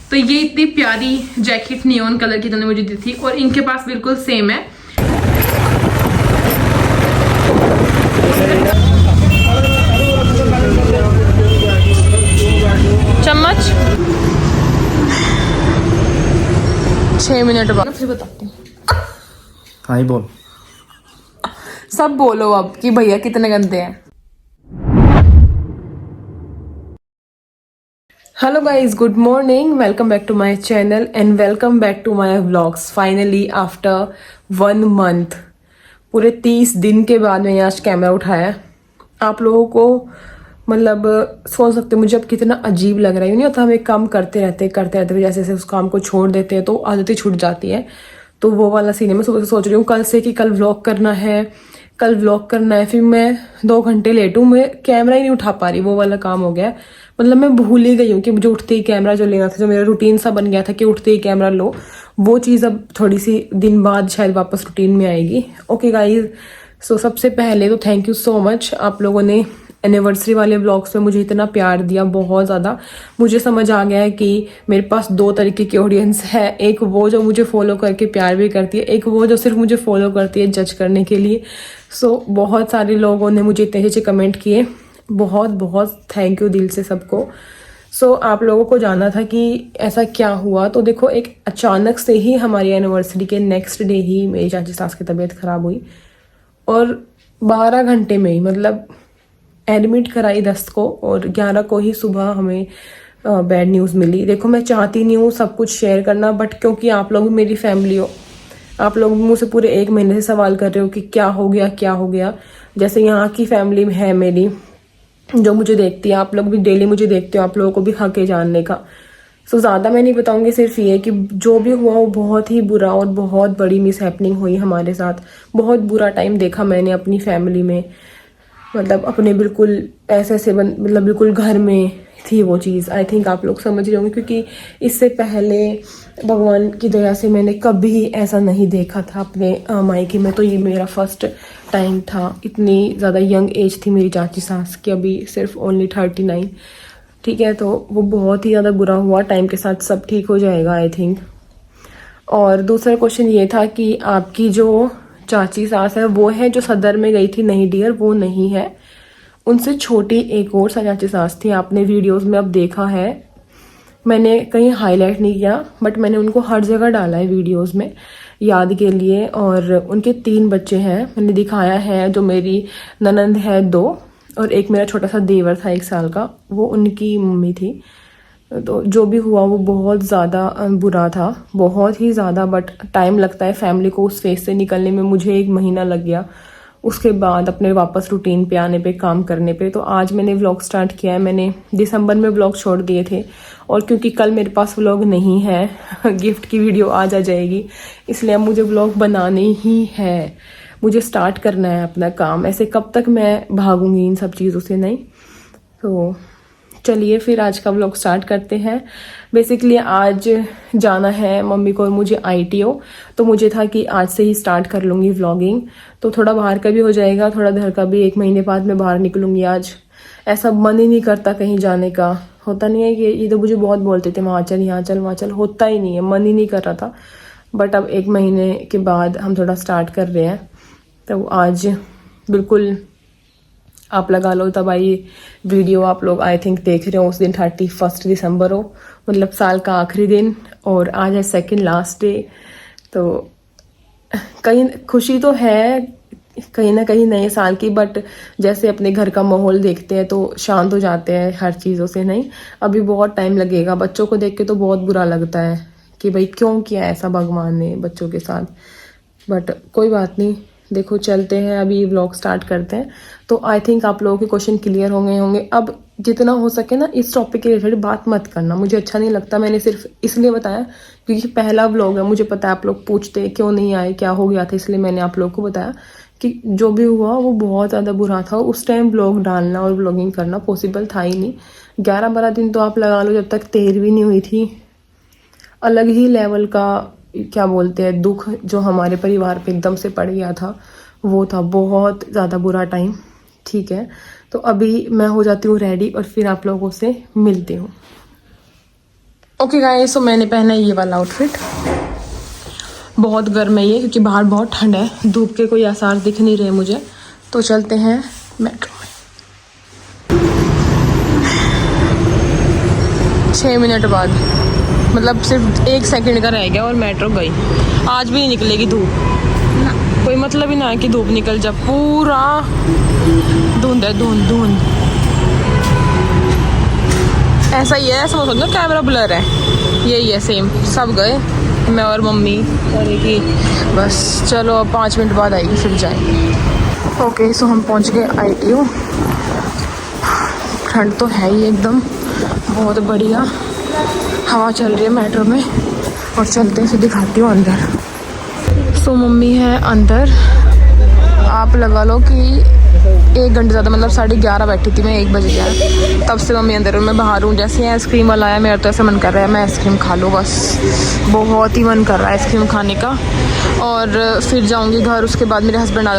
तो ये इतनी प्यारी जैकेट नियॉन कलर की इन्होंने मुझे दी थी और इनके पास बिल्कुल सेम है। चम्मच 6 मिनट बाद फिर बताती हूँ। हाँ ही बोल, सब बोलो अब कि भैया कितने गंदे हैं। Hello guys, good morning, welcome back to my channel and welcome back to my vlogs. Finally after 1 month, पूरे 30 दिन के बाद मैंने आज कैमरा उठाया। आप लोगों को मतलब सोच सकते हो मुझे अब कितना अजीब लग रहा है। नहीं होता, हम एक काम करते रहते जैसे जैसे उस काम को छोड़ देते हैं तो आदतें छूट जाती है। तो वो वाला सीन है। मैं सुबह से सोच रही हूँ कल से कि कल व्लॉग करना है, फिर मैं 2 घंटे लेट हूँ, मैं कैमरा ही नहीं उठा पा रही। वो वाला काम हो गया। मतलब मैं भूल ही गई हूँ कि मुझे उठते ही कैमरा जो लेना था, जो मेरा रूटीन सा बन गया था कि उठते ही कैमरा लो, वो चीज़ अब थोड़ी सी दिन बाद शायद वापस रूटीन में आएगी। ओके गाइज, सो सबसे पहले तो थैंक यू सो मच, आप लोगों ने एनिवर्सरी वाले व्लॉग्स में मुझे इतना प्यार दिया, बहुत ज़्यादा। मुझे समझ आ गया है कि मेरे पास 2 तरीके की ऑडियंस है। एक वो जो मुझे फॉलो करके प्यार भी करती है, एक वो जो सिर्फ मुझे फॉलो करती है जज करने के लिए। सो बहुत सारे लोगों ने मुझे इतने अच्छे कमेंट किए, बहुत बहुत थैंक यू दिल से सबको। सो आप लोगों को जानना था कि ऐसा क्या हुआ। तो देखो, एक अचानक से ही हमारी एनिवर्सरी के नेक्स्ट डे ही मेरी चाची सास की तबीयत खराब हुई और 12 घंटे में ही, मतलब एडमिट कराई 10 को और 11 को ही सुबह हमें बैड न्यूज़ मिली। देखो, मैं चाहती नहीं हूँ सब कुछ शेयर करना, बट क्योंकि आप लोग मेरी फैमिली हो, आप लोग मुझसे पूरे 1 महीने से सवाल कर रहे हो कि क्या हो गया। जैसे यहाँ की फैमिली है मेरी जो मुझे देखती है, आप लोग भी डेली मुझे देखते हो, आप लोगों को भी हक है जानने का। सो ज़्यादा मैं नहीं बताऊंगी, सिर्फ ये कि जो भी हुआ वो बहुत ही बुरा और बहुत बड़ी मिस हैपनिंग हुई हमारे साथ। बहुत बुरा टाइम देखा मैंने अपनी फैमिली में, मतलब अपने बिल्कुल ऐसे मतलब बिल्कुल घर में थी वो चीज़। आई थिंक आप लोग समझ रहे होंगे, क्योंकि इससे पहले भगवान की दया से मैंने कभी ऐसा नहीं देखा था अपने मायके में। तो ये मेरा फर्स्ट टाइम था। इतनी ज़्यादा यंग एज थी मेरी चाची सास की, अभी सिर्फ ओनली 39। ठीक है, तो वो बहुत ही ज़्यादा बुरा हुआ। टाइम के साथ सब ठीक हो जाएगा आई थिंक। और दूसरा क्वेश्चन ये था कि आपकी जो चाची सास है वो है जो सदर में गई थी? नहीं डियर, वो नहीं है। उनसे छोटी एक और चाची सास थी, आपने वीडियोस में अब देखा है। मैंने कहीं हाईलाइट नहीं किया, बट मैंने उनको हर जगह डाला है वीडियोस में याद के लिए। और उनके 3 बच्चे हैं, मैंने दिखाया है। जो मेरी ननंद है 2 और एक मेरा छोटा सा देवर था 1 साल का, वो उनकी मम्मी थी। तो जो भी हुआ वो बहुत ज़्यादा बुरा था, बहुत ही ज़्यादा। बट टाइम लगता है फैमिली को उस फेज से निकलने में। मुझे 1 महीना लग गया उसके बाद अपने वापस रूटीन पे आने पे, काम करने पे। तो आज मैंने व्लॉग स्टार्ट किया है। मैंने दिसंबर में व्लॉग छोड़ दिए थे, और क्योंकि कल मेरे पास व्लॉग नहीं है गिफ्ट की वीडियो आज आ जाएगी, इसलिए अब मुझे व्लॉग बनाने ही है। मुझे स्टार्ट करना है अपना काम। ऐसे कब तक मैं भागूंगी इन सब चीज़ों से? नहीं। तो चलिए फिर आज का व्लॉग स्टार्ट करते हैं। बेसिकली आज जाना है मम्मी को और मुझे ITO, तो मुझे था कि आज से ही स्टार्ट कर लूँगी व्लॉगिंग, तो थोड़ा बाहर का भी हो जाएगा, थोड़ा घर का भी। 1 महीने बाद मैं बाहर निकलूँगी। आज ऐसा मन ही नहीं करता कहीं जाने का, होता नहीं है कि ये तो मुझे बहुत बोलते थे वहाँ चल यहाँ चल वहाँ चल, होता ही नहीं है, मन ही नहीं कर रहा था। बट अब 1 महीने के बाद हम थोड़ा स्टार्ट कर रहे हैं। तो आज बिल्कुल आप लगा लो तब आई वीडियो, आप लोग आई थिंक देख रहे हो उस दिन 31 दिसंबर हो, मतलब साल का आखिरी दिन, और आज है 2nd लास्ट डे। तो कहीं खुशी तो है कहीं ना कहीं नए साल की, बट जैसे अपने घर का माहौल देखते हैं तो शांत हो जाते हैं हर चीज़ों से। नहीं, अभी बहुत टाइम लगेगा। बच्चों को देख के तो बहुत बुरा लगता है कि भाई क्यों किया ऐसा भगवान ने बच्चों के साथ, बट कोई बात नहीं। देखो चलते हैं, अभी व्लॉग स्टार्ट करते हैं। तो आई थिंक आप लोगों के क्वेश्चन क्लियर होंगे। अब जितना हो सके ना इस टॉपिक के रिलेटेड बात मत करना, मुझे अच्छा नहीं लगता। मैंने सिर्फ इसलिए बताया क्योंकि पहला व्लॉग है, मुझे पता है आप लोग पूछते क्यों नहीं आए, क्या हो गया था, इसलिए मैंने आप लोगों को बताया कि जो भी हुआ वो बहुत ज़्यादा बुरा था। उस टाइम व्लॉग डालना और व्लॉगिंग करना पॉसिबल था ही नहीं। 11-12 दिन तो आप लगा लो, जब तक तैर भी नहीं हुई थी। अलग ही लेवल का क्या बोलते हैं दुख जो हमारे परिवार पे एकदम से पड़ गया था, वो था बहुत ज़्यादा बुरा टाइम। ठीक है, तो अभी मैं हो जाती हूँ रेडी और फिर आप लोगों से मिलती हूँ। ओके गाइस, सो मैंने पहना है ये वाला आउटफिट। बहुत गर्म है ये क्योंकि बाहर बहुत ठंड है, धूप के कोई आसार दिख नहीं रहे मुझे। तो चलते हैं मेट्रो में। 6 मिनट बाद, मतलब सिर्फ 1 सेकंड का रह गया और मेट्रो गई। आज भी नहीं निकलेगी धूप ना, कोई मतलब ही ना है कि धूप निकल जा, पूरा धुंध है, धुंध धुंध। ऐसा ही है, ऐसा मत समझो कैमरा ब्लर है, यही है सेम। सब गए, मैं और मम्मी और एक ही, बस चलो अब 5 मिनट बाद आएगी फिर जाएंगे। ओके, सो हम पहुंच गए ITO। ठंड तो है ही एकदम, बहुत बढ़िया हवा चल रही है मेट्रो में। और चलते हैं, फिर दिखाती हूँ अंदर। सो मम्मी है अंदर, आप लगा लो कि 1 घंटे ज़्यादा, मतलब 11:30 बैठी थी मैं, 1 बज गया तब से मम्मी अंदर। मैं बाहर हूँ, जैसे ही आइसक्रीम वाला आया मेरा तो ऐसा मन कर रहा है मैं आइसक्रीम खा लूँ, बस बहुत ही मन कर रहा है आइसक्रीम खाने का। और फिर जाऊँगी घर, उसके बाद मेरे हस्बैंड आ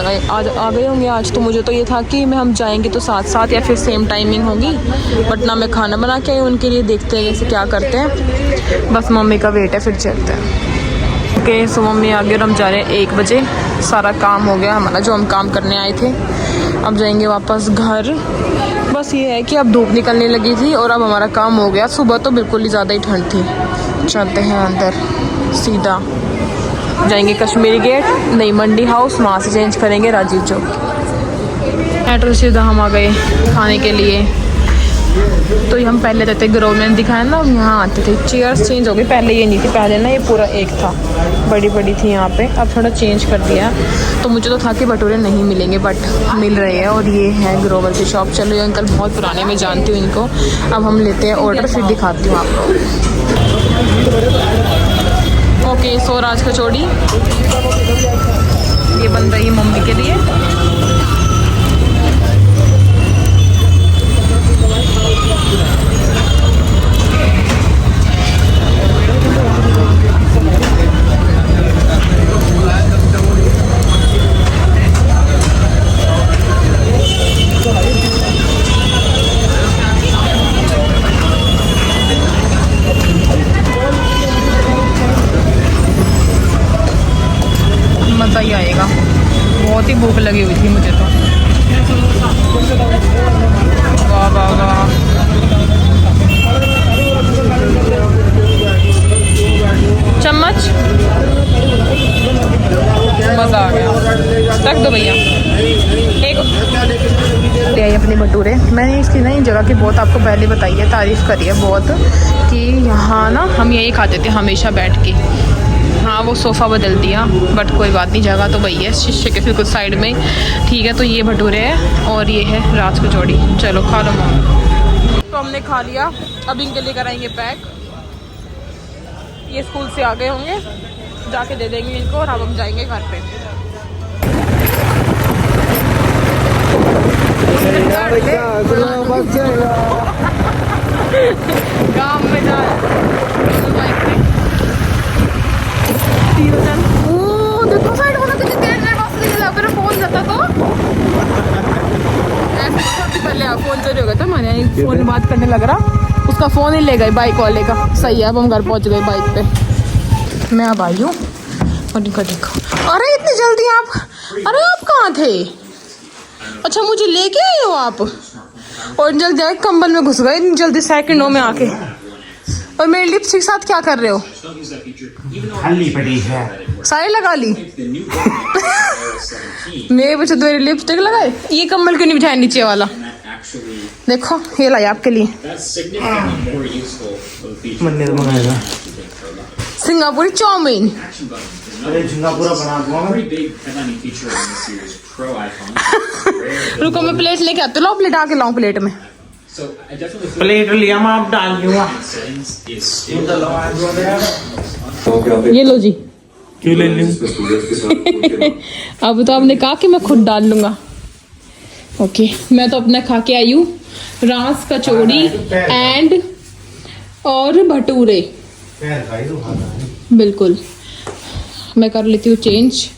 गए होंगे आज। तो मुझे तो ये था कि हम जाएंगे तो साथ साथ या फिर सेम टाइमिंग होगी, बट ना मैं खाना बना के आई उनके लिए, देखते हैं कैसे क्या करते हैं। बस मम्मी का वेट है, फिर चलते हैं। ओके, सो मम्मी आ गए और हम जा रहे हैं 1 बजे। सारा काम हो गया हमारा जो हम काम करने आए थे, अब जाएंगे वापस घर। बस ये है कि अब धूप निकलने लगी थी और अब हमारा काम हो गया। सुबह तो बिल्कुल ही ज़्यादा ही ठंड थी। चलते हैं अंदर, सीधा जाएंगे कश्मीरी गेट, नहीं मंडी हाउस, वहाँ से चेंज करेंगे राजीव चौक। मेट्रो सीधा हम आ गए खाने के लिए। तो ये हम पहले रहते थे ग्रोव में दिखाया ना, यहाँ आते थे। चेयर्स चेंज हो गई, पहले ये नहीं थी, पहले ना ये पूरा एक था, बड़ी बड़ी थी यहाँ पे, अब थोड़ा चेंज कर दिया। तो मुझे तो था कि भटूरे नहीं मिलेंगे, बट मिल रहे हैं। और ये है ग्रोवर की शॉप। चलो, ये अंकल बहुत पुराने, मैं जानती हूँ इनको। अब हम लेते हैं ऑर्डर, फिर दिखाती हूँ आपको। ओके, सो राज कचौड़ी ये बन रही है मम्मी के लिए। मज़ा ही आएगा, बहुत ही भूख लगी हुई थी मुझे तो। वाह वाह वाह, चम्मच, मज़ा आ गया। रख दो भैया, एक ले आई अपने भटूरे। मैंने इसकी ना, इन जगह की बहुत आपको पहले बताई है, तारीफ़ करी है बहुत, कि यहाँ ना हम यही खाते थे हमेशा बैठ के। हाँ, वो सोफ़ा बदल दिया, बट कोई बात नहीं, जगह तो वही है, शीशे के फिर कुछ साइड में। ठीक है, तो ये भटूरे हैं और ये है राज कचौड़ी। चलो खा लो मम्मी। तो हमने खा लिया, अब इनके लिए कराएंगे पैक। ये स्कूल से आ गए होंगे, जाके दे देंगे इनको और अब हम जाएंगे घर पे। गाँव में जा देखो साइड वाला कितनी देर में बस निकला, मेरा फोन जाता तो ऐसे पहले फोन चोरी हो गया था हमारे यहाँ, फोन बात करने लग रहा, उसका फोन ही ले गए बाइक वाले का। सही है, अब हम घर पहुँच गए बाइक पे। मैं अब आई हूँ और इनका देखो, अरे इतनी जल्दी आप, अरे आप कहाँ थे? अच्छा, मुझे लेके आए हो आप? और जल्दी आए, कंबल में घुस गए इतनी जल्दी सेकंडों में आके। और मेरी लिपस्टिक साथ क्या कर रहे हो? हल्ली पड़ी है, सारी लगा ली। मेरे बच्चे तो मेरी लिपस्टिक लगाए। ये कंबल क्यों नहीं बिछाया नीचे वाला? देखो, ये लाया आपके लिए। मंदिर मंगाएगा सिंगापुरी चाउमीन। अरे सिंगापुरा बना दूंगा। रुको, मैं प्लेट लेके आती हूँ। प्लेट आके लाऊं प्लेट में। प्लेट लिया मैं, आप डाल दूंगा। ये लो जी। क्यों ले लूं? अब तो आपने कहा कि मैं खुद डाल लूंगा। ओके, मैं तो अपना खा के आई हूँ रास कचौड़ी एंड और भटूरे। बिल्कुल, मैं कर लेती हूँ चेंज।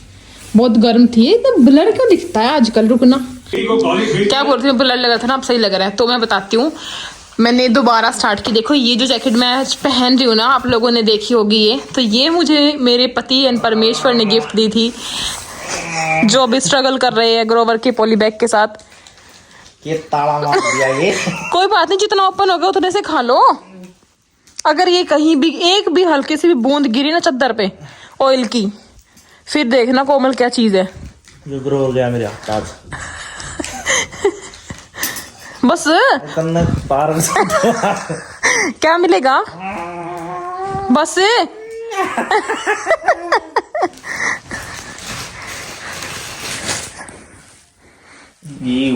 बहुत गर्म थी, एकदम ब्लर क्यों दिखता है आजकल? रुकना, क्या बोलती हूँ, ब्लर लगा था ना, अब सही लग रहा है। तो मैं बताती हूँ, मैंने दोबारा स्टार्ट की। देखो ये जो जैकेट मैं आज पहन रही हूँ ना, आप लोगों ने देखी होगी ये, तो ये मुझे मेरे पति एंड परमेश्वर ने गिफ्ट दी थी, जो अभी स्ट्रगल कर रहे हैं ग्रोवर के पॉली बैग के साथ। ये ताला मार दिया ये। कोई बात नहीं, जितना ओपन हो गया उतने से खा लो। अगर ये कहीं भी एक भी हल्की सी भी बूंद गिरी ना चद्दर पे ऑयल की, फिर देखना कोमल क्या चीज है। जो ग्रो हो गया मेरे हाथ आज। बस कन्ना पार क्या मिलेगा बस। ये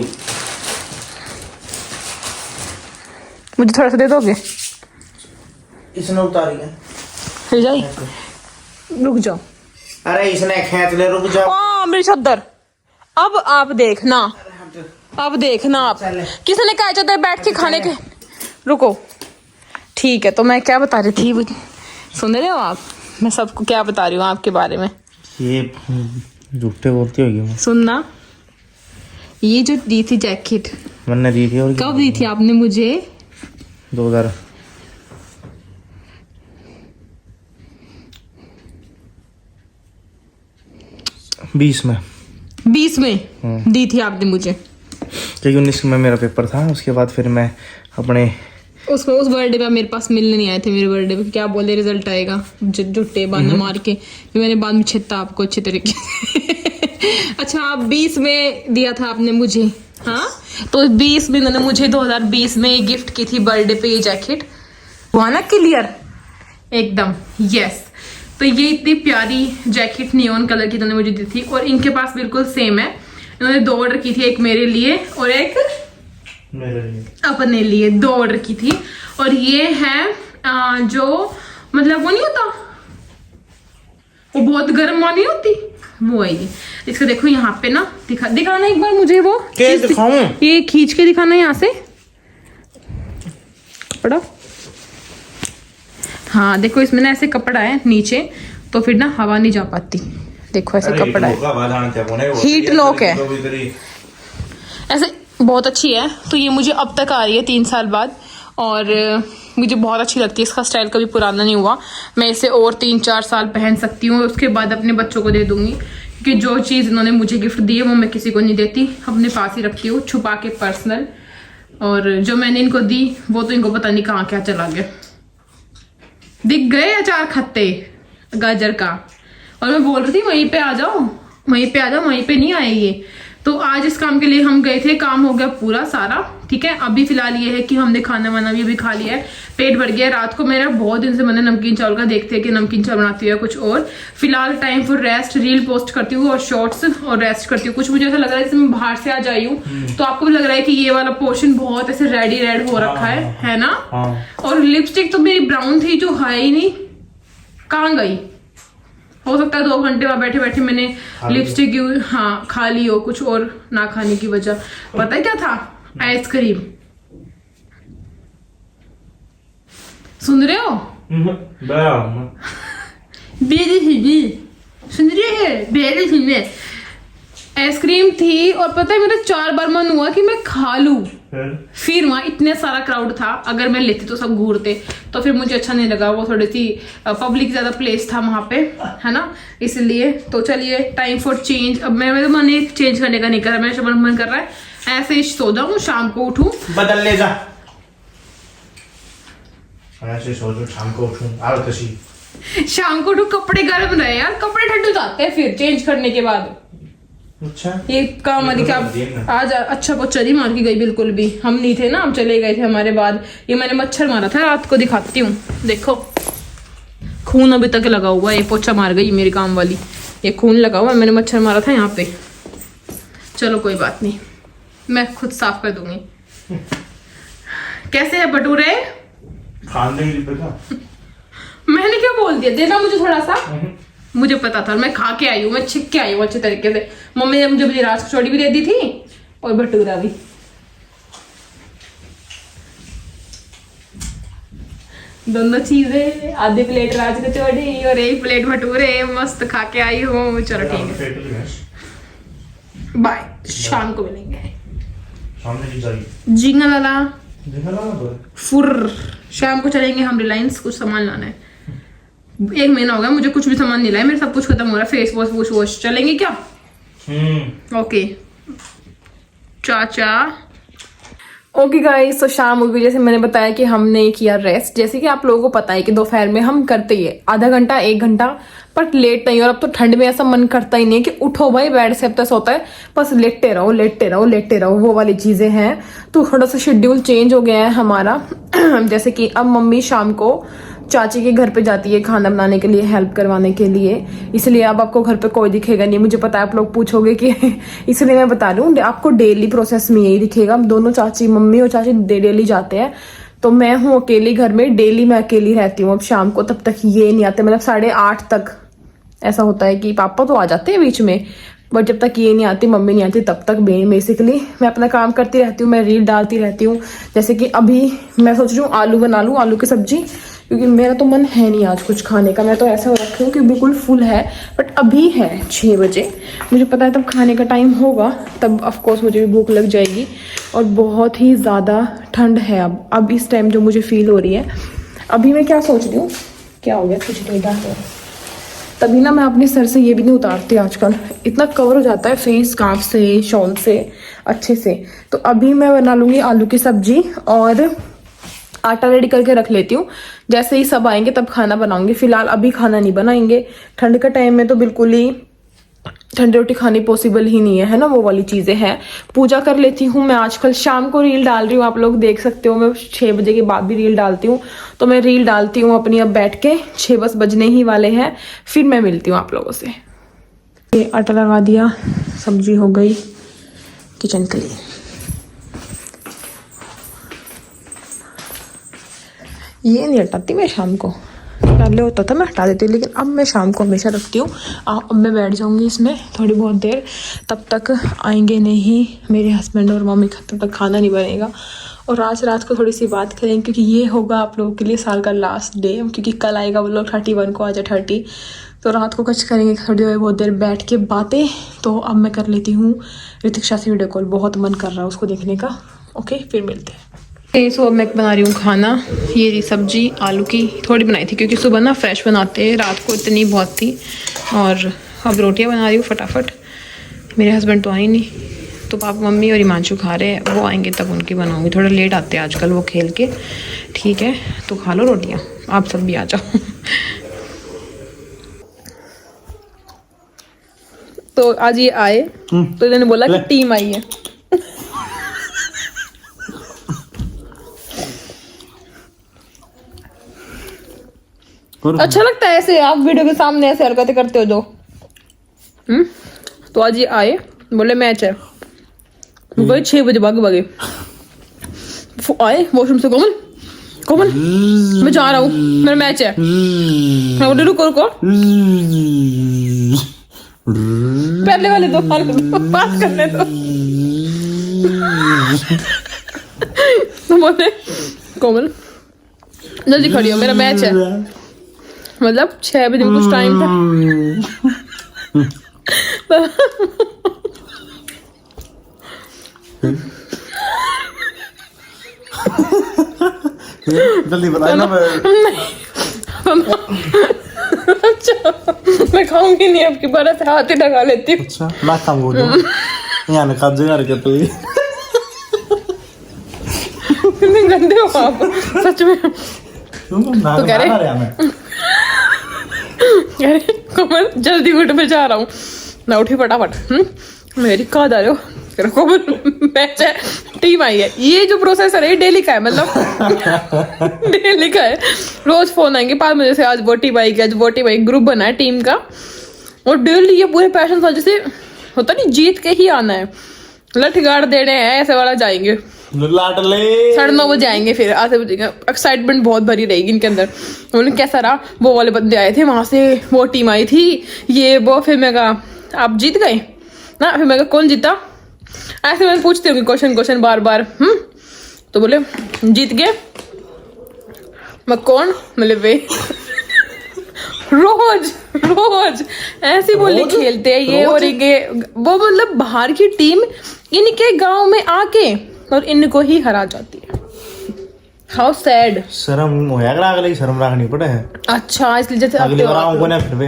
मुझे थोड़ा सा दे दोगे? इसने उतारी है। फिर जाई, रुक जाओ। अरे इसने खींच ले, रुक जाओ। मेरी चद्दर। अब आप देखना, अब देखना आप। किसने कहा चाहता बैठ के खाने के? रुको, ठीक है। तो मैं क्या बता रही थी, सुन रहे हो आप? मैं सबको क्या बता रही हूँ आपके बारे में। ये झूठे बोलती होगी। सुनना, ये जो दी थी जैकेट मैंने दी थी। और कब दी थी आपने मुझे? 2020 में। 20 में दी थी आपने मुझे, क्योंकि 19 में मेरा पेपर था। उसके बाद फिर मैं अपने उस बर्थडे पे मेरे पास मिलने नहीं आए थे। मेरे बर्थडे पे क्या बोले रिजल्ट आएगा, जुट्टे बांधा मार के। फिर मैंने बाद में छेता आपको अच्छे तरीके से। अच्छा, आप 20 में दिया था आपने मुझे। हाँ, तो 20 में उन्होंने मुझे 2020 में गिफ्ट की थी बर्थडे पे ये जैकेट। हुआ ना क्लियर एकदम? यस। तो ये इतनी प्यारी जैकेट नियॉन कलर की इन्होंने मुझे दी थी, और इनके पास बिल्कुल सेम है। इन्होंने 2 ऑर्डर की थी, एक मेरे लिए और एक मेरे लिए। अपने लिए 2 ऑर्डर की थी। और ये है जो मतलब वो नहीं होता, वो बहुत गर्म वाली होती, वो है ये। इसका देखो यहाँ पे ना, दिखाना एक बार मुझे वो। ये खींच के दिखाना यहाँ से कपड़ा। हाँ देखो, इसमें ना ऐसे कपड़ा है नीचे, तो फिर ना हवा नहीं जा पाती। देखो ऐसे कपड़ा है, हीट लॉक है, ऐसे बहुत अच्छी है। तो ये मुझे अब तक आ रही है 3 साल बाद, और मुझे बहुत अच्छी लगती है। इसका स्टाइल कभी पुराना नहीं हुआ। मैं इसे और 3-4 साल पहन सकती हूँ, उसके बाद अपने बच्चों को दे दूंगी। क्योंकि जो चीज़ इन्होंने मुझे गिफ्ट दी है वो मैं किसी को नहीं देती, अपने पास ही रखती हूँ छुपा के, पर्सनल। और जो मैंने इनको दी वो तो इनको पता नहीं कहाँ क्या चला गया। दिख गए अचार खत्ते गाजर का, और मैं बोल रही थी वहीं पे आ जाओ, वहीं पे आ जाओ, वहीं पे नहीं आए ये। तो आज इस काम के लिए हम गए थे, काम हो गया पूरा सारा, ठीक है। अभी फिलहाल ये है कि हमने खाना वाना भी अभी खा लिया है, पेट भर गया है। रात को मेरा बहुत दिन से मैंने नमकीन चावल का, देखते हैं कि नमकीन चावल बनाती है कुछ और। फिलहाल time for rest, reel post करती हूँ और शॉर्ट्स, और रेस्ट करती हूँ। कुछ मुझे ऐसा लग रहा है जैसे मैं बाहर से आ जाई हूँ, तो आपको भी लग रहा है कि ये वाला पोर्शन बहुत ऐसे रेड हो रखा है ना। और लिपस्टिक तो मेरी ब्राउन थी, जो है ही नहीं, कहाँ गई? हो सकता है 2 घंटे वहां बैठे बैठे मैंने लिपस्टिक खा ली हो, कुछ और ना खाने की वजह। पता है क्या था? आइसक्रीम। सुन रहे हो? सुन रहे हैं? आइसक्रीम थी, और पता है मेरा 4 बार मन हुआ कि मैं खा लूं। फिर वहां इतने सारा क्राउड था, अगर मैं लेती तो सब घूरते, तो फिर मुझे अच्छा नहीं लगा। वो थोड़ी सी पब्लिक ज्यादा प्लेस था वहां पे, है ना, इसलिए। तो चलिए, टाइम फॉर चेंज। अब मेरा मन चेंज करने का नहीं कर रहा, मेरा मन कर रहा है ऐसे ही सो जाऊं, शाम को उठूं। बदल ले जा, ऐसे सो जाऊं, शाम को उठूं। शाम को उठूं, कपड़े गर्म रहे यार, कपड़े ठंडे हो जाते हैं फिर चेंज करने के बाद। अच्छा, ये काम वाली क्या आज अच्छा पोछा मार के गई, बिल्कुल भी हम नहीं थे ना, हम चले गए थे हमारे बाद। ये मैंने मच्छर मारा था रात को, दिखाती हूँ, देखो खून अभी तक लगा हुआ है। ये पोछा मार गई मेरी काम वाली, ये खून लगा हुआ है, मैंने मच्छर मारा था यहाँ पे। चलो कोई बात नहीं, मैं खुद साफ कर दूंगी। कैसे है भटूरे? मैंने क्या बोल दिया? देना मुझे थोड़ा सा। मुझे पता था, मैं खा के आई हूँ, मैं छिक के आई हूँ अच्छे तरीके से। मम्मी ने मुझे राज कचौड़ी भी दे दी थी और भटूरा भी। दोनों चीजें, आधी प्लेट राज कचौड़ी और 1 प्लेट भटूरे, मस्त खा के आई हूँ। चलो ठीक है, बाय, शाम को मिलेंगे। जीना लाला। फुर शाम को चलेंगे हम रिलायंस, कुछ सामान लाना है। 1 महीना हो गया मुझे कुछ भी सामान नहीं लाया, मेरे सब कुछ खत्म हो रहा है। फेस वॉश वॉश चलेंगे क्या? ओके चाचा। ओके गाइस, तो शाम हो गई। जैसे मैंने बताया कि हमने किया रेस्ट। जैसे कि आप लोगों को पता है कि दोपहर में हम करते ही आधा घंटा 1 घंटा, बट लेट नहीं। और अब तो ठंड में ऐसा मन करता ही नहीं है कि उठो भाई बेड से, अब तक होता है बस लेटते रहो लेटते रहो लेटते रहो, वो वाली चीजें हैं। तो थोड़ा सा शेड्यूल चेंज हो गया है हमारा। जैसे कि अब मम्मी शाम को चाची के घर पे जाती है खाना बनाने के लिए, हेल्प करवाने के लिए, इसलिए अब आपको घर पे कोई दिखेगा नहीं। मुझे पता है आप लोग पूछोगे कि इसलिए मैं बता रही हूँ, आपको डेली प्रोसेस में यही दिखेगा। दोनों चाची, मम्मी और चाची डेली जाते हैं, तो मैं हूँ अकेली घर में। डेली मैं अकेली रहती हूँ। अब शाम को तब तक ये नहीं आते, मतलब 8:30 तक ऐसा होता है कि पापा तो आ जाते हैं बीच में, बट जब तक ये नहीं आती, मम्मी नहीं आती, तब तक बेसिकली मैं अपना काम करती रहती हूँ। मैं रील डालती रहती हूँ। जैसे कि अभी मैं सोच रही हूँ आलू बना लूँ, आलू की सब्जी, क्योंकि मेरा तो मन है नहीं आज कुछ खाने का। मैं तो ऐसा हो रखी हूँ कि बिल्कुल फुल है, बट अभी है 6 बजे। मुझे पता है तब खाने का टाइम होगा, तब ऑफकोर्स मुझे भी भूख लग जाएगी। और बहुत ही ज़्यादा ठंड है अब इस टाइम जो मुझे फील हो रही है। अभी मैं क्या सोच रही हूँ, क्या हो गया, कुछ नहीं था। तभी ना मैं अपने सर से ये भी नहीं उतारती आजकल, इतना कवर हो जाता है फेस स्कार्फ से, शॉल से अच्छे से। तो अभी मैं बना लूँगी आलू की सब्जी और आटा रेडी करके रख लेती हूँ। जैसे ही सब आएंगे तब खाना बनाऊंगी। फिलहाल अभी खाना नहीं बनाएंगे। ठंड का टाइम में तो बिल्कुल ही ठंडी रोटी खानी पॉसिबल ही नहीं है ना, वो वाली चीजें हैं। पूजा कर लेती हूँ मैं आजकल। शाम को रील डाल रही हूँ, आप लोग देख सकते हो। मैं 6 बजे के बाद भी रील डालती हूँ, तो मैं रील डालती हूँ अपनी अब बैठ के। 6 बस बजने ही वाले हैं, फिर मैं मिलती हूँ आप लोगों से। ये आटा लगा दिया, सब्जी हो गई, किचन क्लीन। ये नहीं हटाती मैं शाम को, पहले होता था मैं हटा देती हूँ, लेकिन अब मैं शाम को हमेशा रखती हूँ। अब मैं बैठ जाऊँगी इसमें थोड़ी बहुत देर, तब तक आएंगे नहीं मेरे हस्बैंड और मम्मी, तब तक खाना नहीं बनेगा। और आज रात को थोड़ी सी बात करेंगे, क्योंकि ये होगा आप लोगों के लिए साल का लास्ट डे, क्योंकि कल आएगा वो लोग 31 को, आज 30। तो रात को कुछ करेंगे थोड़ी देर, बहुत देर बैठ के बातें। तो अब मैं कर लेती हूँ ऋतिक्षा से वीडियो कॉल, बहुत मन कर रहा है उसको देखने का। ओके, फिर मिलते हैं। सो अब मैं बना रही हूँ खाना। ये रही सब्जी, आलू की थोड़ी बनाई थी, क्योंकि सुबह ना फ्रेश बनाते हैं, रात को इतनी बहुत थी। और अब रोटियाँ बना रही हूँ फटाफट। मेरे हस्बैंड तो आए नहीं, तो पापा, मम्मी और हिमांशु खा रहे हैं। वो आएंगे तब उनकी बनाऊँगी। थोड़ा लेट आते हैं आजकल वो खेल के। ठीक है, तो खा लो रोटियाँ, आप सब भी आ जाओ। तो आज ये आए तो इन्होंने बोला कि टीम आई है। अच्छा लगता है ऐसे आप वीडियो के सामने ऐसे हरकतें करते हो जो। तो आज ये आए, बोले मैच है। बोले 6 बजे भागे आए वॉशरूम से। कोमल मैं जा रहा हूँ, मेरा मैच है। मैं बोले रुको पहले वाले दो बात करने दो। तो बोले कोमल जल्दी खड़ी हो, मेरा मैच है। मतलब 6 बजे में कुछ टाइम था। जल्दी बताइए ना। अच्छा मैं खाऊंगी नहीं, आपकी बार से हाथ ही लगा लेती हूँ। अच्छा मैं खाऊंगा यहाँ ना खा जाएगा क्या तू? कितने गंदे हो आप सच में। तो कह रहे कोमल जल्दी उठ, मैं जा रहा हूँ। मैं उठी फटाफट। मेरी कहाँ जा रहे हो? कोमल मैच है, टीम आई है। ये जो प्रोसेसर है डेली का है, मतलब डेली का है। रोज फोन आएंगे 5 बजे से, आज वो टीम आएगी, आज वो टीम आएगी। ग्रुप बना है टीम का, और डेली ये पूरे पैशन था, जैसे होता नहीं जीत के ही आना है। लठगाड़ देने हैं ऐसे वाला, जाएंगे 9:30 बजे आएंगे, फिर 8 बजे। एक्साइटमेंट बहुत भरी रहेगी इनके अंदर। बोले कैसा रहा, वो वाले बंदे आए थे वहां से, वो टीम आई थी, ये वो। फिर मैं कहा आप जीत गए ना? फिर मैं कहा कौन जीता? ऐसे मैं पूछती हूँ क्वेश्चन बार बार। तो बोले जीत गए। मैं कौन? मतलब वे रोज ऐसी बोली खेलते हैं ये और ये वो, मतलब बाहर की टीम इनके गांव में आके और इनको ही हरा जाती है। How sad. शर्म होया करा, अगले की शर्म रखनी पड़े है। अच्छा, इसलिए जैसे अगली बार आऊंगा ना फिर भी।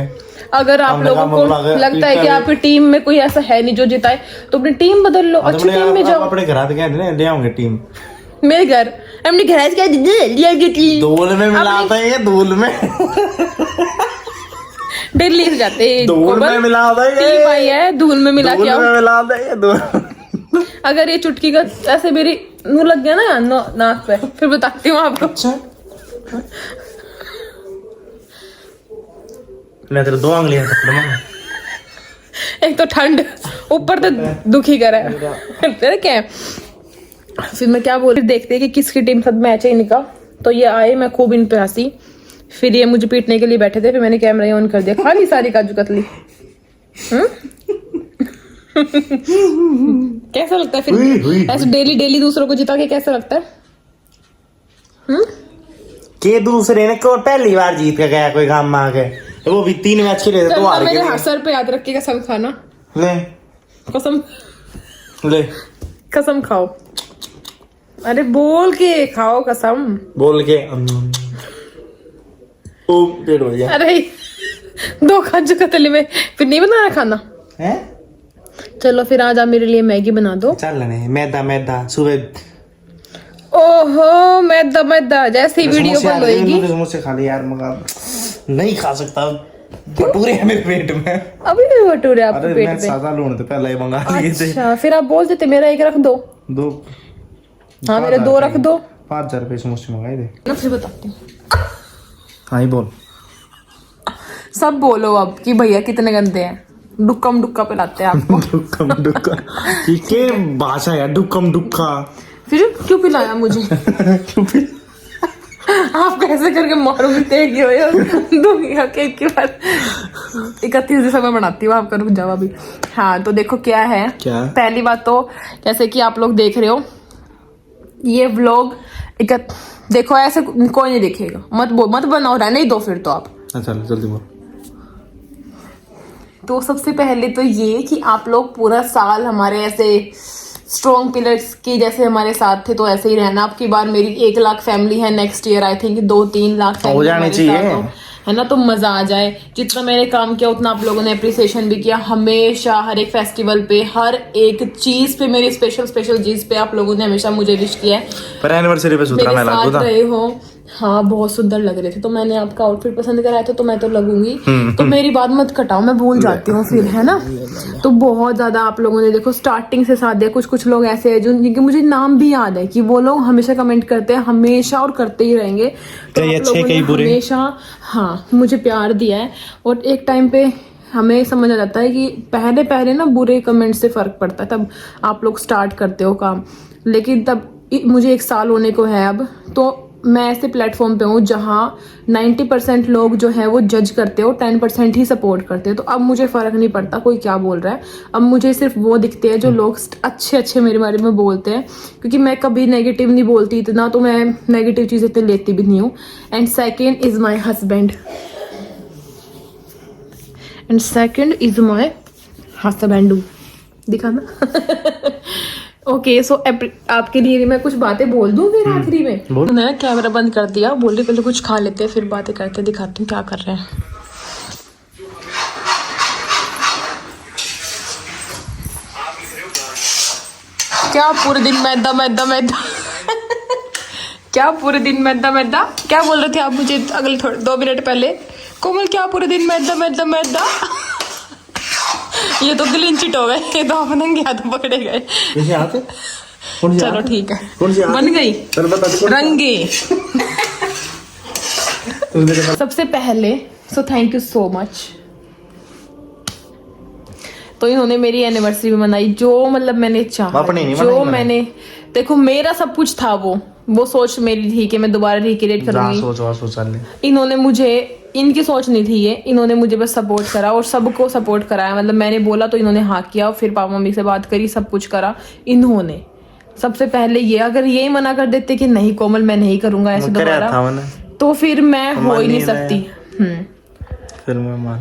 अगर आप लोगों को लगता है कि आपकी टीम में कोई ऐसा है नहीं जो जिताए, तो अपनी टीम बदल लो, अच्छी टीम में जाओ। अपने घर आते ले आऊंगे टीम। मेरे घर अपने घर क्या टीम धूल में मिलाता है ये, धूल में दिल्ली से जाते धूल में मिलाता है ये, टीम आई है धूल में मिला के आओ। मिलाता है ये धूल। अगर ये चुटकी का ऐसे मेरी मुंह लग गया ना नाक पे, फिर बताती हूँ आपको। अच्छा, मैं तेरे 2 उंगलियां थप्पड़ मारूं। एक तो ठंड, ऊपर तो दुखी करा है तेरे क्या है? फिर मैं क्या बोल रही, देखते हैं कि किसकी टीम साथ मैच है इनका। तो ये आए, मैं खूब इन पे हंसी, फिर ये मुझे पीटने के लिए बैठे थे, फिर मैंने कैमरा ऑन कर दिया, खा ली सारी काजू कतली। कैसा लगता है फिर ऐसे डेली डेली दूसरों को जिता के, कैसा लगता है? के दूसरे ने को पहली बार जीत के गया कोई काम में आके, वो भी 3 मैच खेले थे तो हार मेरे गए। सर पे याद रख के कसम खाना, ले कसम ले कसम खाओ। अरे बोल के खाओ कसम, बोल के ओ पेट भर गया। अरे 2 काजू कतली में फिर नहीं बनाना खाना है। चलो फिर आज आप मेरे लिए मैगी बना दो। चल नहीं, मैदा सुबह। ओहो मैदा जैसे ही वीडियो बंद होएगी मुझसे खा ले यार, मगर नहीं खा सकता, भटूरे हैं मेरे पेट में। अभी भी भटूरे आपके पेट में? सादा लूण तो पहले ही मंगा लिए थे। अच्छा, फिर आप बोल देते मेरा एक रख दो। हाँ मेरे 2 रख दो। 5,000 रुपए से मुझसे मंगाए थे। मैं फिर बताती हूँ। हाँ ही बोल, सब बोलो अब कि भैया कितने गंदे हैं, डुक्कम डुक्का पिलाते हैं आपको। डुक्कम डुक्का, ये क्या भाषा है डुक्कम डुक्का? फिर क्यों पिलाया मुझे? आप कैसे करके मारोगे, तेगी हो या दूंगी केक के बाद। 31 दिसंबर बनाती हूँ, आपका रुक जाओ अभी। हाँ तो देखो क्या है, क्या? पहली बात तो जैसे कि आप लोग देख रहे हो ये व्लॉग, देखो ऐसे कोई नहीं देखेगा, मत बनाओ, रहने ही दो फिर तो आप। अच्छा जल्दी बोल। तो सबसे पहले तो ये कि आप लोग पूरा साल हमारे ऐसे स्ट्रॉन्ग पिलर्स की जैसे हमारे साथ थे, तो ऐसे ही रहना। आपकी बार मेरी 1 लाख फैमिली है, next year I think 2-3 lakh हो जानी चाहिए, है ना, तो मजा आ जाए। जितना मैंने काम किया उतना आप लोगों ने अप्रिसिएशन भी किया हमेशा, हर एक फेस्टिवल पे, हर एक चीज पे, मेरी स्पेशल चीज पे आप लोगों ने हमेशा मुझे विश किया है। पर एनिवर्सरी पे सुथरा मैं लागू था। रहे हो, हाँ बहुत सुंदर लग रहे थे, तो मैंने आपका आउटफिट पसंद कराया था, तो मैं तो लगूंगी। तो मेरी बात मत कटाओ, मैं भूल जाती हूँ फिर, है ना। तो बहुत ज्यादा आप लोगों ने देखो स्टार्टिंग से साथ दिया। कुछ लोग ऐसे हैं जिनके मुझे नाम भी याद है, कि वो लोग हमेशा कमेंट करते हैं, हमेशा, और करते ही रहेंगे। तो आप लोगों ने हमेशा हाँ मुझे प्यार दिया है। और एक टाइम पे हमें समझ आ जाता है कि पहले ना बुरे कमेंट से फर्क पड़ता है, तब आप लोग स्टार्ट करते हो काम। लेकिन तब मुझे 1 साल होने को है अब, तो मैं ऐसे प्लेटफॉर्म पे हूँ जहाँ 90% लोग जो है वो जज करते हो, 10% ही सपोर्ट करते हैं। तो अब मुझे फर्क नहीं पड़ता कोई क्या बोल रहा है, अब मुझे सिर्फ वो दिखते हैं जो लोग अच्छे मेरे बारे में बोलते हैं, क्योंकि मैं कभी नेगेटिव नहीं बोलती इतना, तो मैं नेगेटिव चीज़ें इतनी लेती भी नहीं हूँ। And second is my husband, दिखा ना। ओके सो आपके लिए भी मैं कुछ बातें बोल दूं फिर आखिरी में। मैंने कैमरा बंद कर दिया, बोल रही पहले कुछ खा लेते हैं फिर बातें करते, दिखाती हूँ क्या कर रहे हैं। क्या पूरे दिन मैदा क्या पूरे दिन मैदा क्या बोल रहे थे आप मुझे अगले 2 मिनट पहले? कोमल क्या पूरे दिन मैदा ये तो ग्लिंचिट हो गए, ये तो आप नंगे हाथ पकड़े गए। चलो ठीक है, बन गई रंगे। सबसे पहले so thank you so much. तो इन्होंने मेरी एनिवर्सरी भी मनाई, जो मतलब मैंने चाहा, जो मैंने देखो मेरा सब कुछ था, वो सोच मेरी थी कि मैं दोबारा रिक्रिएट करूंगी। इन्होंने मुझे, इनकी सोच नहीं थी ये, इन्होंने मुझे बस सपोर्ट करा और सबको सपोर्ट कराया। मतलब मैंने बोला तो इन्होंने हाँ किया, फिर पापा मम्मी से बात करी, सब कुछ करा इन्होंने। सबसे पहले ये, अगर यही मना कर देते कि नहीं कोमल मैं नहीं करूंगा ऐसे दोबारा, तो फिर मैं हो ही नहीं सकती। फिर मैं मान,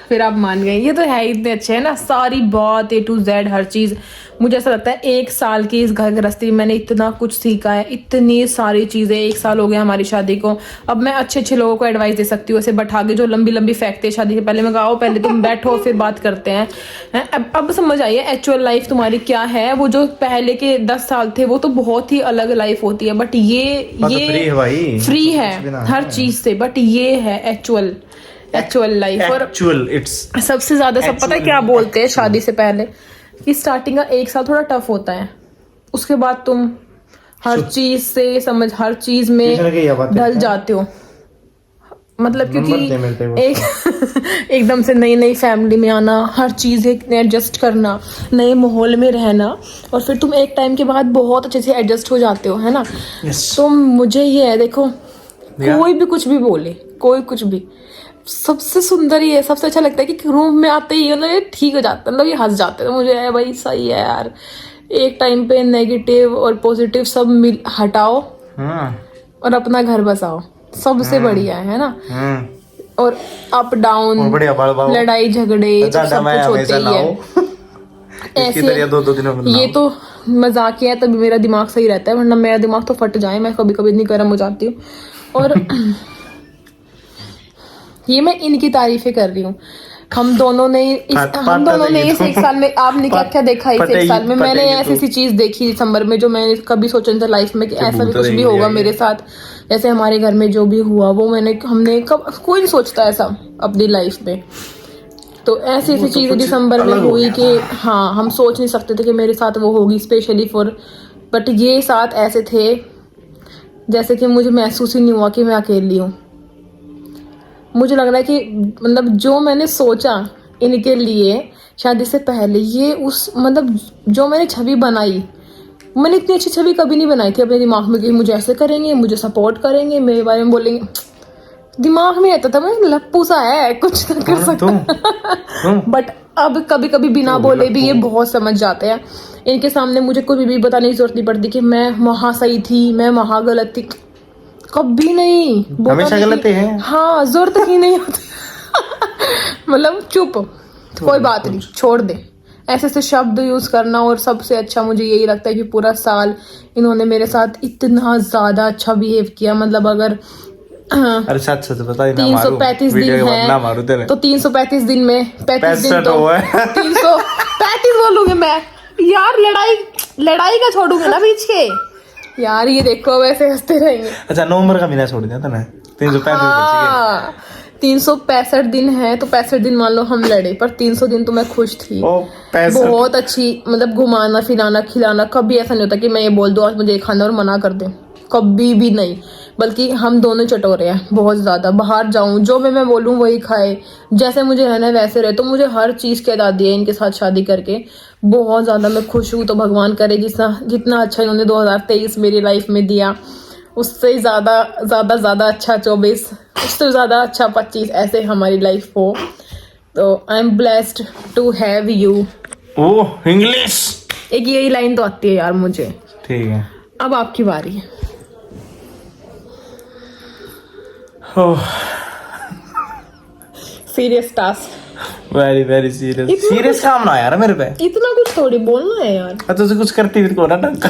फिर आप मान गए। ये तो है ही, इतने अच्छे है ना, सारी बात A to Z हर चीज। मुझे ऐसा लगता है 1 साल की इस घर गृहस्थी में मैंने इतना कुछ सीखा है, इतनी सारी चीजें। 1 साल हो गया हमारी शादी को, अब मैं अच्छे अच्छे लोगों को एडवाइस दे सकती हूँ। ऐसे बैठा के जो लंबी लंबी फेंकते हैं शादी से पहले, मैं कहा पहले तुम बैठो फिर बात करते हैं। अब समझ आइए एक्चुअल लाइफ तुम्हारी क्या है। वो जो पहले के 10 साल थे वो तो बहुत ही अलग लाइफ होती है, बट ये फ्री है भाई, फ्री है हर चीज से, बट ये है एक्चुअल लाइफ। और एक्चुअल इट्स सबसे ज्यादा सब पता है क्या बोलते हैं शादी से पहले, कि स्टार्टिंग का 1 साल थोड़ा टफ होता है, उसके बाद तुम हर चीज से समझ हर चीज में ढल जाते हो। मतलब क्योंकि एक एकदम से नई नई फैमिली में आना, हर चीज एडजस्ट करना, नए माहौल में रहना, और फिर तुम एक टाइम के बाद बहुत अच्छे से एडजस्ट हो जाते हो, है ना। तो मुझे ये है, देखो कोई भी कुछ भी बोले, कोई कुछ भी, सबसे सुंदर ही है, सबसे अच्छा लगता है कि रूम में आते ही मतलब ये ठीक हो जाता है, मतलब ये हंस जाते हैं। तो मुझे है भाई सही है यार, एक टाइम पे नेगेटिव और पॉजिटिव सब हटाओ और अपना घर बसाओ, सबसे बढ़िया है ना। और अप डाउन, लड़ाई झगड़े सब कुछ होते ही है ऐसे। ये तो मजाक है, तभी मेरा दिमाग सही रहता है, वरना मेरा दिमाग तो फट जाए, मैं कभी कभी इतनी गर्म हो जाती हूँ। और ये मैं इनकी तारीफें कर रही हूँ। हम दोनों ने इस 1 साल में, आपने क्या क्या देखा इस 1 साल में। मैंने ऐसी सी चीज देखी दिसंबर में जो मैंने कभी सोचा नहीं था लाइफ में कि ऐसा भी कुछ भी होगा मेरे साथ। जैसे हमारे घर में जो भी हुआ वो हमने कोई नहीं सोचता ऐसा अपनी लाइफ में। तो ऐसी ऐसी चीजें दिसंबर में हुई कि हाँ, हम सोच नहीं सकते थे कि मेरे साथ वो होगी, स्पेशली फॉर, बट ये साथ ऐसे थे जैसे कि मुझे महसूस ही नहीं हुआ कि मैं अकेली हूँ। मुझे लग रहा है कि मतलब जो मैंने सोचा इनके लिए शादी से पहले, ये उस मतलब जो मैंने छवि बनाई, मैंने इतनी अच्छी छवि कभी नहीं बनाई थी अपने दिमाग में कि मुझे ऐसे करेंगे, मुझे सपोर्ट करेंगे, मेरे बारे में बोलेंगे। दिमाग में रहता था मैं लप्पू सा है, कुछ ना कर सकता। बट अब कभी कभी बिना बोले भी ये बहुत समझ जाते हैं। इनके सामने मुझे कोई भी बताने की जरूरत नहीं पड़ती कि मैं वहां सही थी, मैं वहां गलत थी, कभी नहीं। हमेशा गलत है। हाँ, जरूरत ही नहीं होती। मतलब चुप, कोई बात नहीं, छोड़ दे, ऐसे ऐसे शब्द यूज करना। और सबसे अच्छा मुझे यही लगता है कि पूरा साल इन्होंने मेरे साथ इतना ज्यादा अच्छा बिहेव किया। मतलब अगर अरे सच सच बता, 335 दिन है तो 335 दिन में 35 दिन तो 335 बोलूंगी मैं यार। लड़ाई का छोड़ूंगी ना बीच के यार। ये देखो वैसे हंसते रहेंगे। अच्छा, नवंबर का महीना छोड़ दिया था ना, 335 365 दिन है तो 65 दिन मान लो हम लड़े, पर 300 दिन तो मैं खुश थी, बहुत अच्छी। मतलब घुमाना फिराना खिलाना, कभी ऐसा नहीं होता कि मैं ये बोल दूं आज मुझे खाना और मना कर दे, कभी भी नहीं। बल्कि हम दोनों चटोरे हैं बहुत ज्यादा। बाहर जाऊं जो मैं बोलूं वही खाए, जैसे मुझे रहना है वैसे रहे। तो मुझे हर चीज की आजादी है इनके साथ शादी करके, बहुत ज्यादा मैं खुश हूँ। तो भगवान करे जितना अच्छा इन्होंने 2023 मेरी लाइफ में दिया, उससे ज्यादा अच्छा 24, उससे ज्यादा अच्छा 25 ऐसे हमारी लाइफ हो। तो I am blessed to have you. Oh English, एक यही लाइन तो आती है यार मुझे। ठीक है, अब आपकी बारी है। Serious task, very very serious काम ना यार मेरे पे। इतना कुछ थोड़ी बोलना है यार। तुझे कुछ करती भी तो ना ढंग का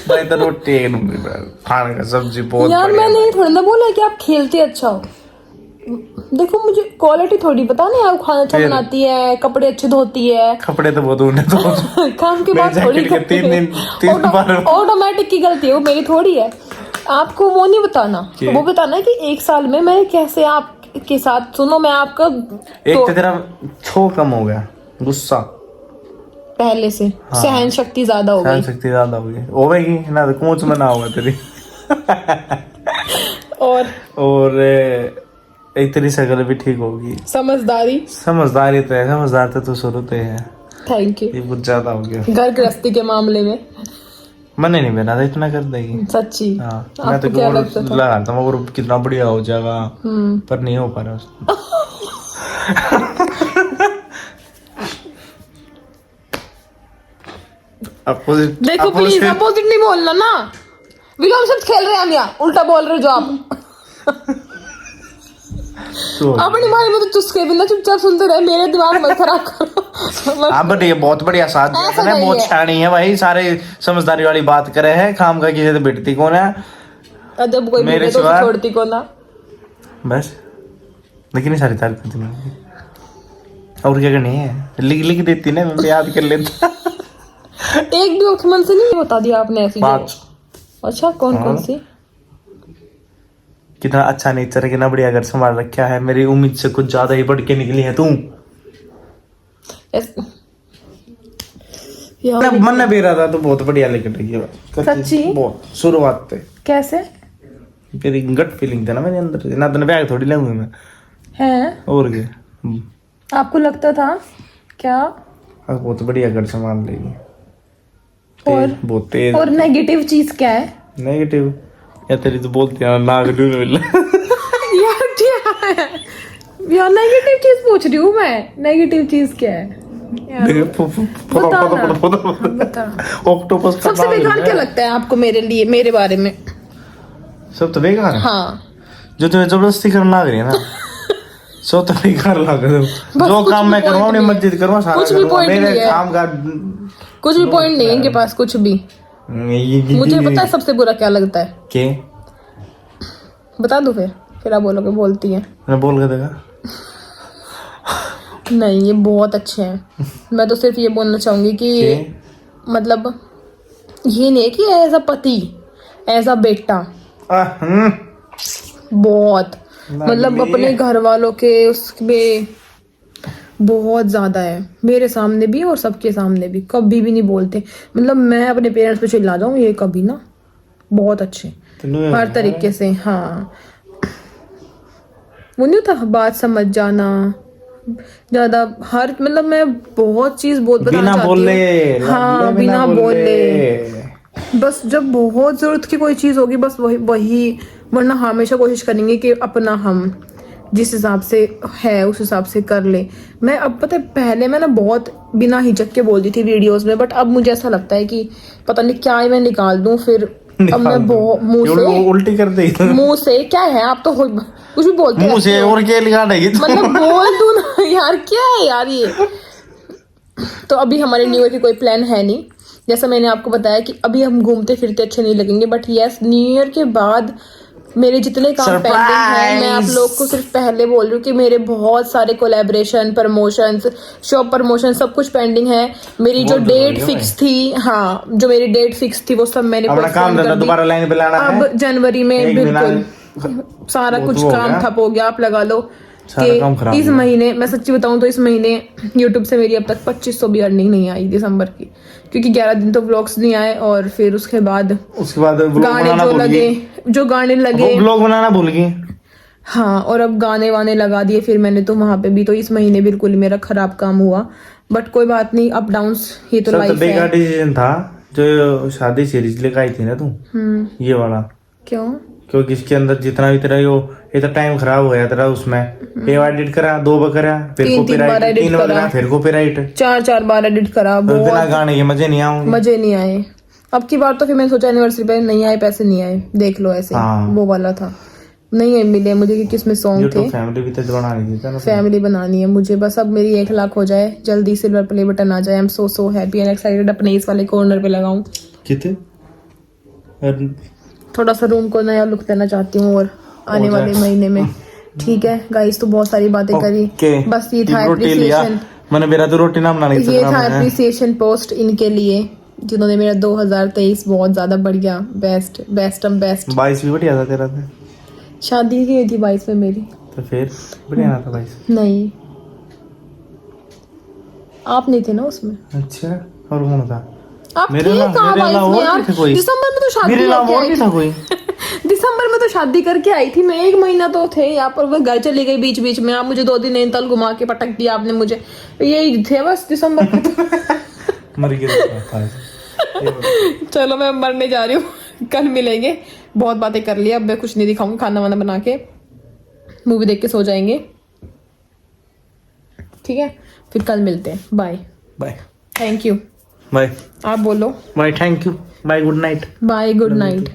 भाई। तो रोटी खाने का सब्जी बहुत यार, मैंने ये थोड़ी ना बोला कि आप खेलते अच्छा हो। देखो मुझे क्वालिटी थोड़ी पता नहीं, आप खाना अच्छा बनाती है, कपड़े अच्छे धोती है। कपड़े तो बहुत उन्हें तो काम के बाद थोड़ी 3 बार ऑटोमेटिक की गलती है वो, मेरी थोड़ी है। आपको वो नहीं बताना, वो बताना है कि 1 साल में मैं कैसे आपके साथ। सुनो मैं आपका एक तो तेरा छो कम हो गया, गुस्सा पहले से। हाँ। सहन शक्ति ज्यादा हो गई, होगी ना, तो कूच में ना होगा तेरी। और एक तेरी शक्ल भी ठीक होगी। समझदारी तो है, समझदार तो शुरू से है। Thank you. ये बहुत ज्यादा हो गया घर गृहस्थी के मामले में। मैंने नहीं बना था इतना कर देगी सच्ची। हाँ, मैं तो लगा था वो कितना बढ़िया हो जाएगा, पर नहीं हो पा रहा। देखो प्लीज अपोजिट नहीं बोलना ना, विलोम शब्द खेल रहे हैं हम यहाँ, उल्टा बोल रहे हो जो आप। तो अपनी बारे में तो चुस्के बिना चुपचाप सुनते रहे, मेरे दिमाग मत खराब करो। हाँ बट ये बहुत बढ़िया साथ दिया ऐसा तूने, नहीं बहुत है। शानी है भाई, सारे समझदारी वाली बात करे है, काम का किसी से बिटती कौन है जब कोई मेरे मिले तो सिवा- छोड़ती को ना। बस। लेकिन ये सारी तारीफ करती मैं, और क्या करनी है, लिख लिख देती ना, मैं याद कर लेता। एक भी डॉक्यूमेंट से नहीं बता दिया आपने ऐसी? 5। अच्छा, कौन कौन सी? कितना अच्छा नेचर है, कितना बढ़िया घर संभाल रखा है, मेरी उम्मीद से कुछ ज्यादा ही बढ़ के निकली है तू। यार मन में भी रहा था तो बहुत बढ़िया लेकर रही है, सच्ची? बहुत शुरुआत पे कैसे मेरी गट फीलिंग था ना मेरे अंदर, ना तो बैग थोड़ी लगूंगी मैं, है? और क्या। आपको लगता था क्या? अब बहुत बढ़िया घर संभाल रही है, और बहुत तेज। और नेगेटिव चीज क्या है? नेगेटिव या तेरी तो बोलती है नाक डूल मिल यार क्या है यार, नेगेटिव चीज पूछ रही हूँ मैं, नेगेटिव चीज क्या है यार? बता। ऑक्टोपस का सबसे बेकार क्या लगता है आपको मेरे लिए, मेरे बारे में? सब तो बेकार है। हाँ, जो तुम्हें जबरदस्ती करना लग रही है ना, सब तो बेकार लग रहा है। जो काम मैं करूँ अपनी मस्जिद करूँ सारा कुछ भी करूँगा, point नहीं मेरे है। काम का कुछ भी पॉइंट नहीं है इनके पास, कुछ भी। मुझे पता है सबसे बुरा क्या लगता है, के बता दो फिर आप बोलोगे बोलती है। मैं बोल के देगा। नहीं, ये बहुत अच्छे हैं। मैं तो सिर्फ ये बोलना चाहूंगी कि मतलब ये नहीं है कि एज अ पति, एज अ बेटा बहुत, मतलब अपने घर वालों के उसमें बहुत ज्यादा है। मेरे सामने भी और सबके सामने भी कभी भी नहीं बोलते, मतलब मैं अपने पेरेंट्स पे चिल्ला जाऊं ये कभी ना, बहुत अच्छे हर तरीके से। हाँ, वो नहीं था बात समझ जाना ज्यादा, हर मतलब मैं बहुत चीज बहुत बताना बिना चाहती बोले, हूँ। हाँ, बिना बोले, बस जब बहुत जरूरत की कोई चीज होगी बस वही, वरना हमेशा कोशिश करेंगे कि अपना हम जिस हिसाब से है उस हिसाब से कर ले। मैं अब पता है पहले मैं ना बहुत बिना हिचक के बोलती थी वीडियोस में, बट अब मुझे ऐसा लगता है कि पता नहीं क्या ही मैं निकाल दूं फिर। अब मैं उल्टी कर दी मुंह से क्या है, आप तो कुछ भी बोलते मुंह से और क्या लिखा नहीं मतलब बोल दूं ना यार, क्या है यार ये। तो अभी हमारे न्यू ईयर की कोई प्लान है नहीं, जैसा मैंने आपको बताया कि अभी हम घूमते फिरते अच्छे नहीं लगेंगे, बट यस न्यू ईयर के बाद मेरे जितने काम पेंडिंग है, मैं आप लोग को सिर्फ पहले बोल रही हूँ कि मेरे बहुत सारे कोलैबोरेशन, प्रमोशंस, शॉप प्रमोशन सब कुछ पेंडिंग है। मेरी जो डेट फिक्स थी, हाँ जो मेरी डेट फिक्स थी वो सब मैंने पोस्टपोन कर दी। दोबारा लाइन पे लाना है अब जनवरी में बिल्कुल सारा कुछ काम ठप हो गया, आप लगा लो कि इस महीने, मैं सच्ची बताऊं तो इस महीने YouTube से मेरी अब तक 2500 भी अर्निंग नहीं आई दिसंबर की, क्योंकि 11 दिन तो व्लॉग्स नहीं आए, और फिर उसके बाद गाने जो गाने लगे व्लॉग बनाना भूल गई। हाँ, और अब गाने वाने लगा दिए फिर मैंने तो वहां पे भी, तो इस महीने बिल्कुल मेरा खराब काम हुआ, बट कोई बात नहीं, अप डाउन्स ये तो लाइफ है। बेकार डिसीजन था जो शादी सीरीज लेकर आई थी ना तू, ये वाला। क्यों? क्योंकि इसके अंदर जितना भी तेरा ये तो टाइम खराब हो गया तेरा, उसमें एक बार एडिट करा, 2 बार करा, फिर कॉपीराइट, 3 बार करा, फिर कॉपीराइट, 4 बार एडिट करा, बिना गाने के मजे नहीं आऊंगे, मजे नहीं आए। अब की बार तो फिर मैंने सोचा एनिवर्सरी पे नहीं आए, पैसे नहीं आए, देख लो ऐसे। हाँ। वो वाला था, नहीं मिले मुझे क्योंकि इसमें सॉन्ग थे। फैमिली भी तो बनानी थी, फैमिली बनानी है मुझे, बस अब मेरी 1 लाख हो जाए जल्दी, सिल्वर प्ले बटन आ जाए। I am so happy and excited. अपने इस वाले कॉर्नर पे लगाऊं, थोड़ा सा रूम को नया लुक देना चाहती हूँ, और आने वाले महीने में। ठीक है गाइस, तो बहुत सारी बातें करी, बस ये था एप्रिसिएशन। मैंने मेरा तो रोटी ना बनानी, ये था एप्रिसिएशन पोस्ट इनके लिए जिन्होंने मेरा 2023 बहुत ज्यादा बढ़िया, बेस्ट 22 भी बढ़िया था तेरा था। शादी की थी 22 में मेरी, तो फिर बढ़िया ना था 22? नहीं, आप नहीं थे ना उसमें। अच्छा, और कौन था? आप थे कहाँ 22 में यार? दिसंबर में तो शादी करके आई थी। दिसंबर में तो शादी करके आई थी मैं, 1 महीना तो थे यहाँ पर, वो घर चली गई बीच बीच में। आप मुझे 2 दिन नैनीताल घुमा के पटक दिया आपने मुझे, यही थे बस दिसंबर में तो। मर गया। चलो मैं मरने जा रही हूँ, कल मिलेंगे। बहुत बातें कर लिया, अब मैं कुछ नहीं दिखाऊंगी, खाना वाना बना के मूवी देख के सो जाएंगे। ठीक है, फिर कल मिलते हैं। Bye bye, thank you. Bye, आप बोलो। Bye, thank you, bye, good night. Bye, good night.